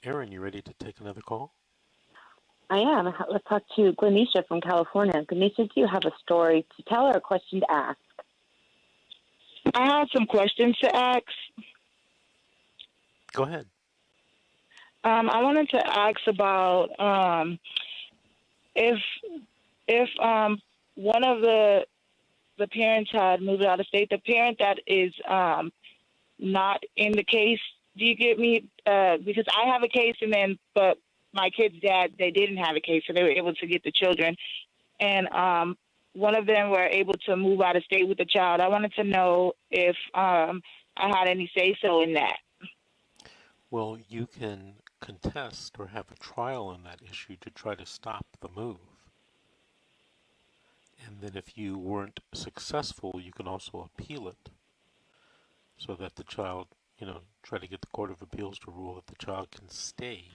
Erin, you ready to take another call? I am. Let's talk to Glenisha from California. Glenisha, do you have a story to tell or a question to ask? I have some questions to ask. Go ahead. I wanted to ask about if one of the parents had moved out of state, the parent that is not in the case. Do you get me? Because I have a case, but my kid's dad, they didn't have a case, so they were able to get the children. And one of them were able to move out of state with the child. I wanted to know if I had any say-so in that. Well, you can contest or have a trial on that issue to try to stop the move. And then if you weren't successful, you can also appeal it so that the child, try to get the Court of Appeals to rule that the child can stay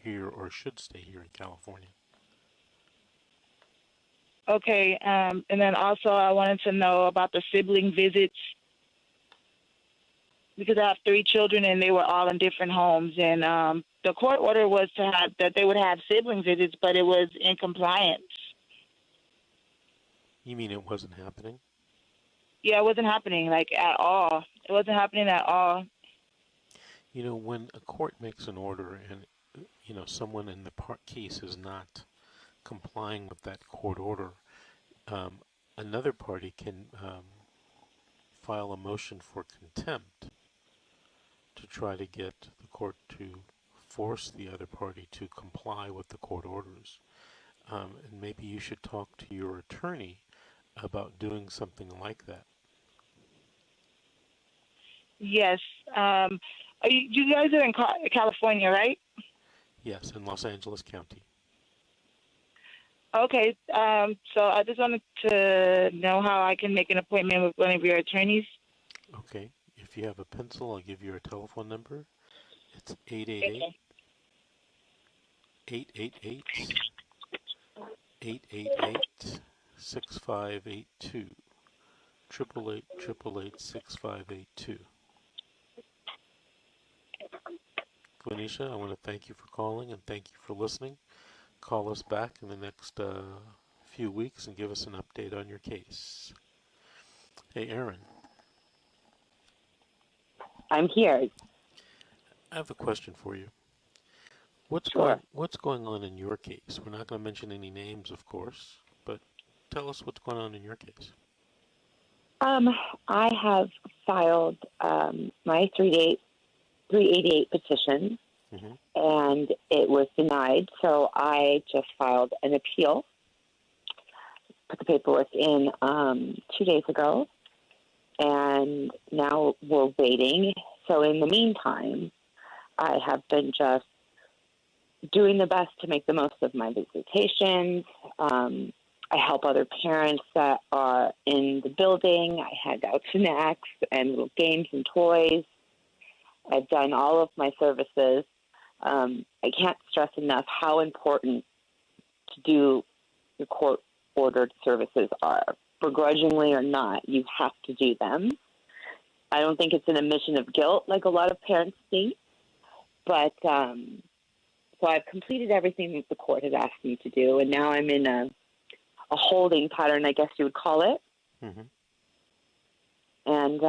here or should stay here in California. Okay, and then also I wanted to know about the sibling visits, because I have 3 children and they were all in different homes, and the court order was that they would have sibling visits, but it was in compliance. You mean it wasn't happening? Yeah, it wasn't happening, at all. It wasn't happening at all. When a court makes an order and, someone in the case is not complying with that court order, another party can file a motion for contempt to try to get the court to force the other party to comply with the court orders. And maybe you should talk to your attorney about doing something like that. Yes. You guys are in California, right? Yes, in Los Angeles County. Okay. So I just wanted to know how I can make an appointment with one of your attorneys. Okay. If you have a pencil, I'll give you a telephone number. It's 888-6582. 888-888-6582. Glenisha, I want to thank you for calling and thank you for listening. Call us back in the next few weeks and give us an update on your case. Hey, Erin. I'm here. I have a question for you. What's going on in your case? We're not going to mention any names, of course, but tell us what's going on in your case. I have filed my 388 petition, and it was denied, so I just filed an appeal, put the paperwork in 2 days ago, and now we're waiting. So in the meantime, I have been just doing the best to make the most of my visitations. I help other parents that are in the building. I hand out snacks and little games and toys. I've done all of my services. I can't stress enough how important to do your court-ordered services are. Begrudgingly or not, you have to do them. I don't think it's an admission of guilt like a lot of parents think, but so I've completed everything that the court has asked me to do, and now I'm in a holding pattern, I guess you would call it, and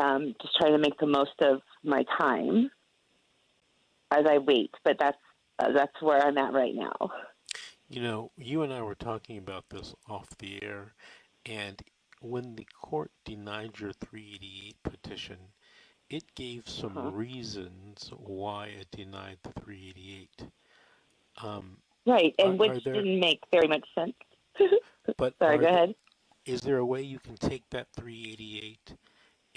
just trying to make the most of my time as I wait. But that's where I'm at right now. You and I were talking about this off the air, and when the court denied your 388 petition, it gave some reasons why it denied the 388. Right, and which didn't make very much sense. But sorry, go ahead. Is there a way you can take that 388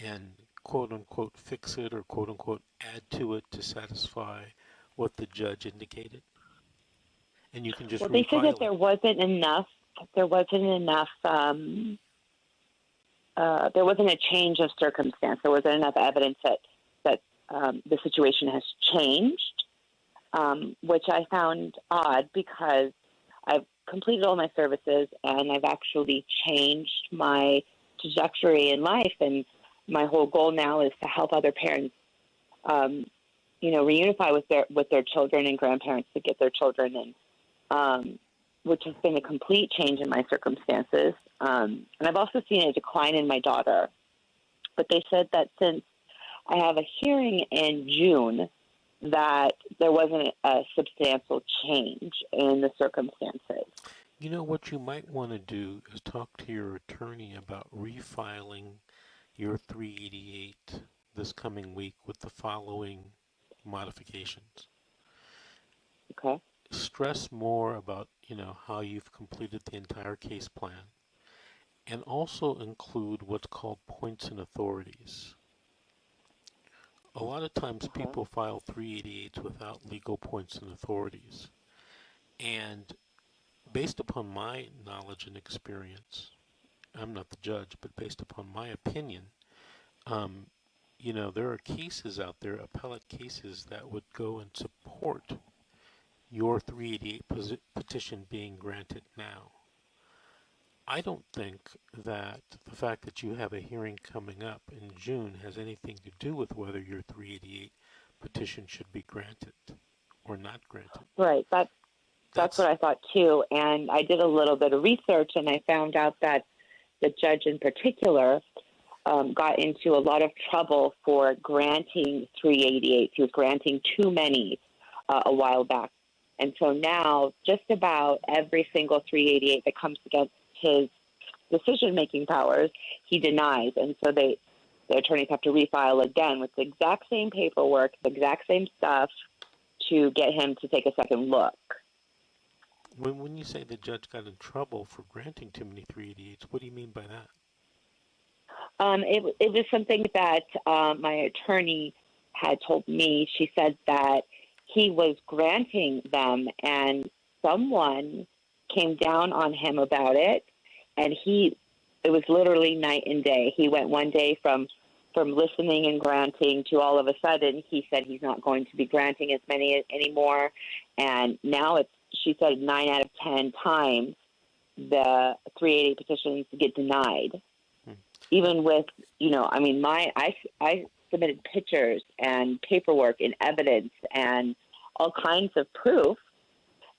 and quote-unquote fix it or quote-unquote add to it to satisfy what the judge indicated? And you can just they said that there wasn't enough. There wasn't a change of circumstance. There wasn't enough evidence that the situation has changed, which I found odd because I've completed all my services and I've actually changed my trajectory in life. And my whole goal now is to help other parents reunify with their children and grandparents to get their children, and which has been a complete change in my circumstances. And I've also seen a decline in my daughter. But they said that since I have a hearing in June, that there wasn't a substantial change in the circumstances. You know, what you might want to do is talk to your attorney about refiling your 388 this coming week with the following modifications. Okay. Stress more about, how you've completed the entire case plan, and also include what's called points and authorities. A lot of times people file 388s without legal points and authorities. And based upon my knowledge and experience, I'm not the judge, but based upon my opinion, there are cases out there, appellate cases, that would go and support your 388 petition being granted now. I don't think that the fact that you have a hearing coming up in June has anything to do with whether your 388 petition should be granted or not granted. Right. That's what I thought too. And I did a little bit of research, and I found out that the judge in particular got into a lot of trouble for granting 388. He was granting too many a while back. And so now just about every single 388 that comes against his decision-making powers, he denies. And so the attorneys have to refile again with the exact same paperwork, the exact same stuff, to get him to take a second look. When you say the judge got in trouble for granting too many 388s, what do you mean by that? It was something that my attorney had told me. She said that he was granting them, and someone came down on him about it, and it was literally night and day. He went one day from listening and granting to all of a sudden he said he's not going to be granting as many anymore, and now she said 9 out of 10 times the 388 petitions get denied. Even with, I submitted pictures and paperwork and evidence and all kinds of proof,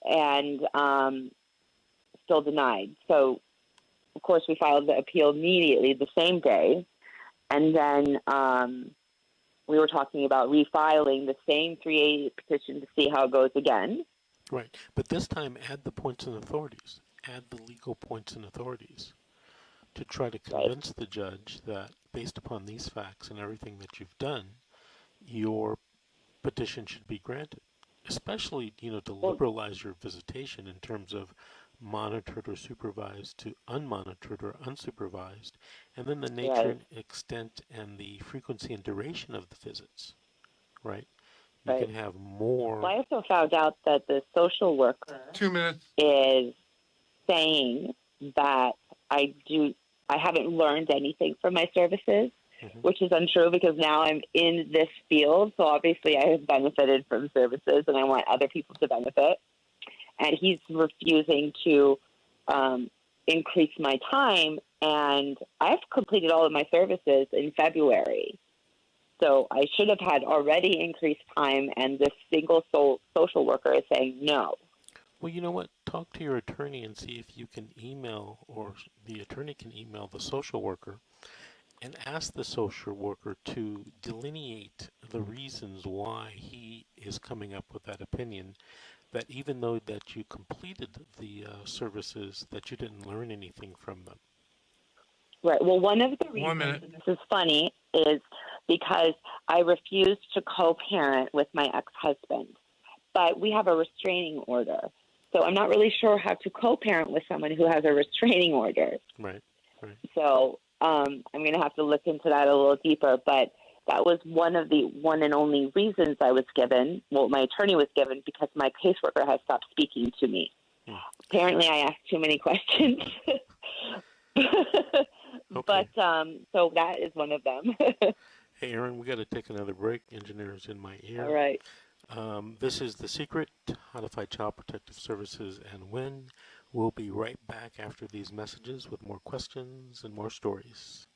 and still denied. So, of course, we filed the appeal immediately the same day, and then we were talking about refiling the same 388 petition to see how it goes again. Right, but this time add the points and authorities. Add the legal points and authorities to try to convince the judge that based upon these facts and everything that you've done, your petition should be granted. Especially, to liberalize your visitation in terms of monitored or supervised to unmonitored or unsupervised, and then the nature and extent and the frequency and duration of the visits, right? You can have more. Well, I also found out that the social worker 2 minutes is saying that I haven't learned anything from my services, which is untrue because now I'm in this field. So obviously I have benefited from services and I want other people to benefit. And he's refusing to increase my time. And I've completed all of my services in February. So I should have had already increased time. And this single social worker is saying no. Well, you know what? Talk to your attorney and see if you can email, or the attorney can email the social worker and ask the social worker to delineate the reasons why he is coming up with that opinion, that even though that you completed the services, that you didn't learn anything from them. Right. Well, one of the reasons this is funny is because I refused to co-parent with my ex-husband, but we have a restraining order. So I'm not really sure how to co-parent with someone who has a restraining order. Right. So I'm going to have to look into that a little deeper. But that was one of the one and only reasons I was given, well, my attorney was given, because my caseworker has stopped speaking to me. Apparently I asked too many questions. But so that is one of them. Hey, Aaron, we got to take another break. Engineer's in my ear. All right. This is The Secret, How to Fight Child Protective Services and Win. We'll be right back after these messages with more questions and more stories.